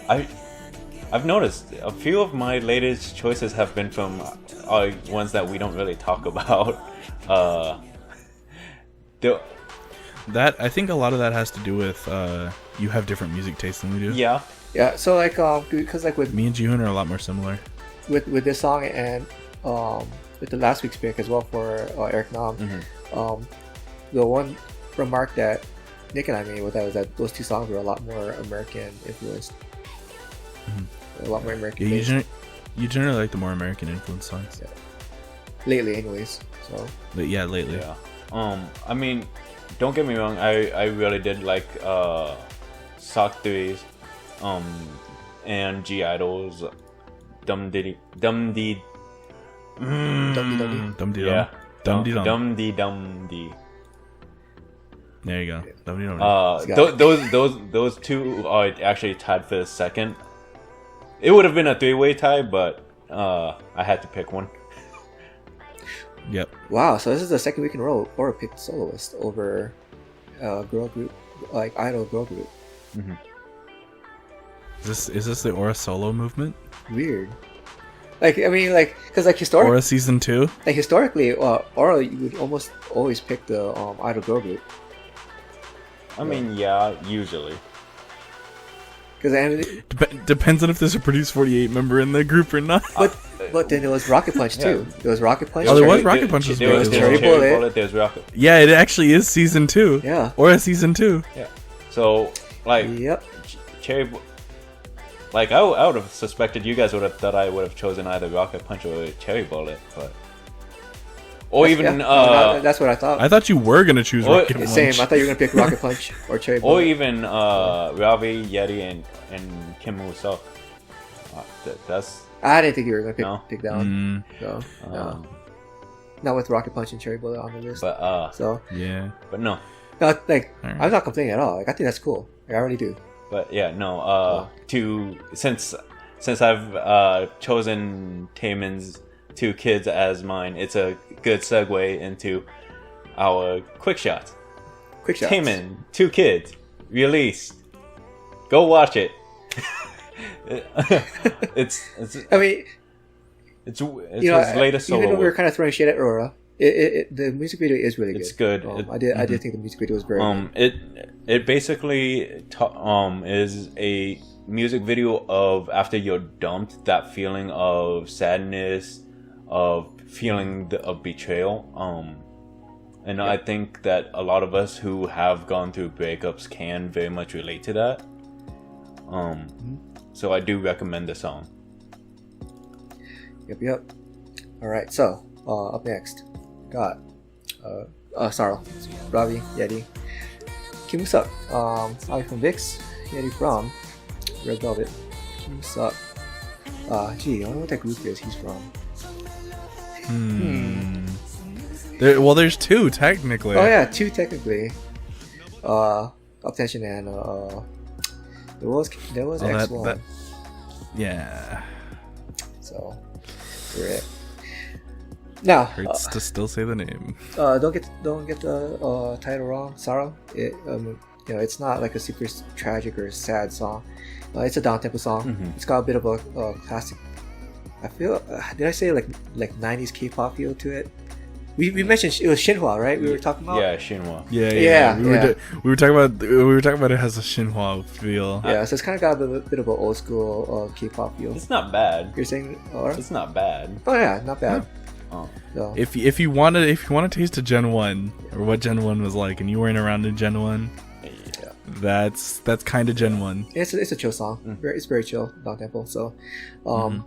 I've noticed a few of my latest choices have been from ones that we don't really talk about. That I think a lot of that has to do with you have different music tastes than we do. Yeah. So like because like with me and Jihoon are a lot more similar. With this song and with the last week's pick as well for Eric Nam, the one remark that Nick and I made with that was that those two songs were a lot more American influenced. A lot more American. Yeah, you generally like the more American influenced songs. Yeah. Lately, anyways. So. But yeah, lately. Yeah. I mean, don't get me wrong. I really did like SSAK3's and G.I.DLE's Dum Dee Dum Dee. Dum Dee Yeah. Dum Dee Dum Dee Dum Dee. There you go. Dum Dee Dum Dee. Those two are actually tied for the second. It would have been a 3-way tie, but I had to pick one. Yep. Wow, so this is the second week in a row Aura picked soloist over girl group, like idol girl group. Is this the Aura solo movement? Weird. Like, I mean, like, because like historically, Aura season 2? like historically, Aura, you would almost always pick the idol girl group. I mean, yeah, usually. Because I mean, Depends on if there's a Produce 48 member in the group or not. but then there was Rocket Punch too. Yeah. There was Rocket Punch. Oh, there was Cherry- Rocket Punch as There well. was Cherry Cherry Bullet. Bullet. There's Rocket. Yeah, it actually is season 2. Yeah. Aura season 2. Yeah. So, like, Yep. Like, I would have suspected you guys would have thought I would have chosen either Rocket Punch or Cherry Bullet, but... Or even, that's what I thought. I thought you were going to choose Or- Rocket Punch. Same. I thought you were gonna pick Rocket Punch or Cherry Bullet. or even, Ravi, Yeti, and Kim Woo-seok. That's... I didn't think you were gonna No. pick that one. So no. Not with Rocket Punch and Cherry Bullet on the list. But, So Yeah. but no. no, like Alright. I'm not complaining at all. Like I think that's cool. Like, I really do. But yeah, no. Since I've chosen Taemin's 2 kids as mine, it's a good segue into our quick shots. Quick shots. Taemin, 2 kids, released. Go watch it. it's I mean, his you know, latest solo even though we were work. kind of throwing shit at Aurora, the music video is really good. It's good. I did think the music video was very good. It basically is a music video of after you're dumped, that feeling of sadness, of feeling of betrayal. And I think that a lot of us who have gone through breakups can very much relate to that. So I do recommend the song. Yep. All right. So up next, got Sorrow, Ravi, Yeti, Kim Woo-seok, Ravi from VIX, Yeti from Red Velvet, Kim Woo-seok. Gee, I wonder what that group is he's from. There's 2 technically. Oh yeah, 2 technically. Uptension and there was X1. Yeah. So we're it. Now Hurts to still say the name. don't get the title wrong. Sorrow. It's not like a super tragic or sad song. It's a down tempo song. Mm-hmm. It's got a bit of a classic. I feel. Did I say like 90s K-pop feel to it? We mentioned it was Shinhwa, right? We were talking about. Yeah, Shinhwa. Yeah. We were talking about it has a Shinhwa feel. Yeah, so it's kind of got a bit of an old school K-pop feel. It's not bad. You're saying, or? It's not bad. Oh yeah, not bad. Oh. So, If you want to taste a Gen 1 or what Gen 1 was like, and you weren't around in Gen 1, Yeah. that's kind of Gen 1. it's a chill song. It's very chill, down tempo. So, on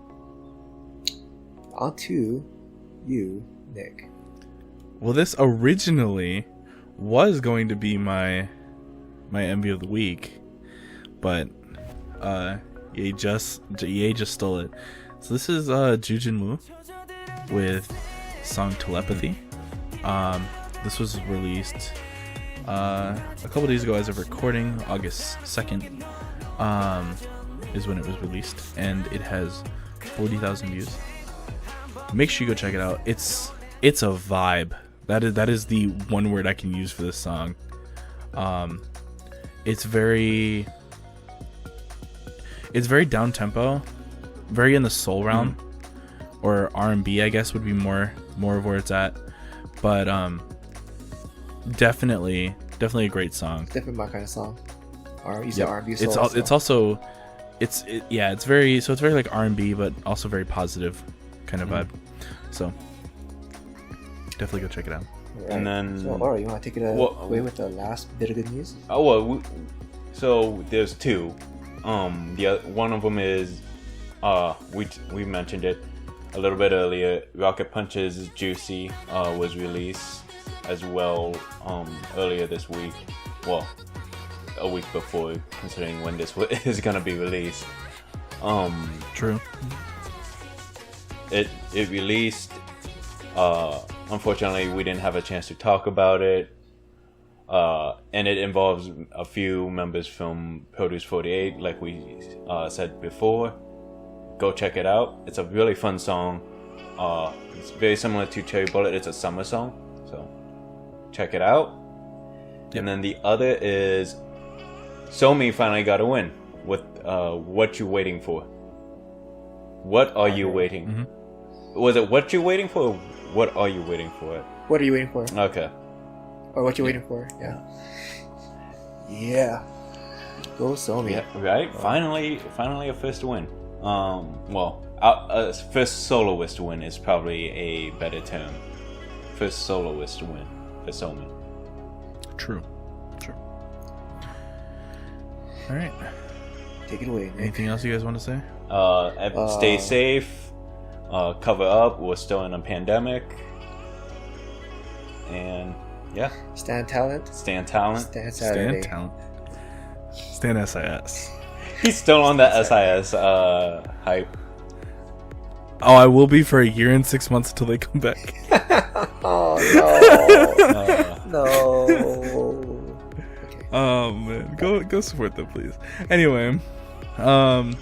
to you, Nick. Well, this originally was going to be my MV of the week, but EA just stole it. So this is Jujin Woo with song Telepathy. This was released a couple days ago as of recording, August 2nd is when it was released, and it has 40,000 views. Make sure you go check it out. It's a vibe. That is the one word I can use for this song. It's very down tempo, very in the soul realm, or R&B, I guess would be more of where it's at. But definitely a great song. Definitely my kind of song. You said Yep. R&B It's soul, it's also it's very like R&B, but also very positive kind of vibe. So definitely go check it out. Right. And then- so, Laura, you want to take it away with the last bit of good news? Oh well, so there's 2. One of them is we mentioned it a little bit earlier. Rocket Punch's Juicy was released as well earlier this week. Well, a week before, considering when this is gonna be released. True. It released. Unfortunately, we didn't have a chance to talk about it. And it involves a few members from Produce 48, like we said before. Go check it out. It's a really fun song. It's very similar to Cherry Bullet. It's a summer song, so check it out. Yep. And then the other is Somi finally got a win. what you waiting for? What are you waiting? Mm-hmm. Was it what you waiting for? Or what are you waiting for? What are you waiting for? Okay. Or what you waiting for? Yeah. Yeah. Go Somi. Yeah, right. Finally a first win. Well, first soloist win is probably a better term. First soloist win for Somi. True. All right. Take it away, Nick. Anything else you guys want to say? Stay safe. Cover up. We're still in a pandemic. And yeah. Stand talent. Stand talent. Stand Saturday. Stand talent. Stand SIS. He's still on that SIS hype. Oh, I will be for a year and 6 months until they come back. Oh no. No. Okay. Oh man, go support them, please. Anyway, no,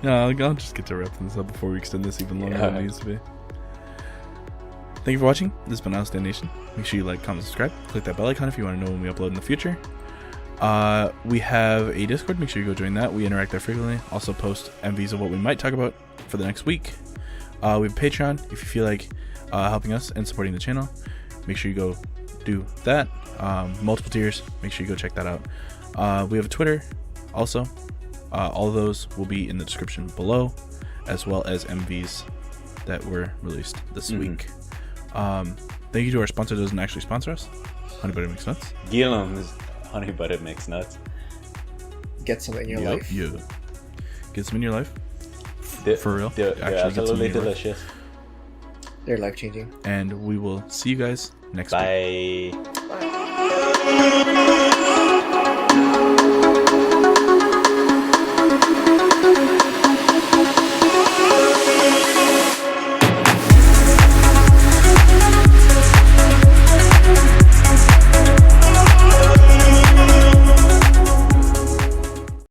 I'll just get to wrapping this up before we extend this even longer than it needs to be. Thank you for watching. This has been Aloha Nation. Make sure you like, comment, subscribe. Click that bell icon if you want to know when we upload in the future. We have a Discord. Make sure you go join that. We interact there frequently. Also post MVs of what we might talk about for the next week. We have a Patreon if you feel like helping us and supporting the channel. Make sure you go do that. Multiple tiers. Make sure you go check that out. We have a Twitter also. All of those will be in the description below, as well as MVs that were released this week. Thank you to our sponsor that doesn't actually sponsor us, Honey Butter Mixed Nuts. Gilliam's Honey Butter Mixed Nuts. Get some in your life. Yeah. Get some in your life. For real. They're absolutely delicious. They're life changing. And we will see you guys next week. Bye.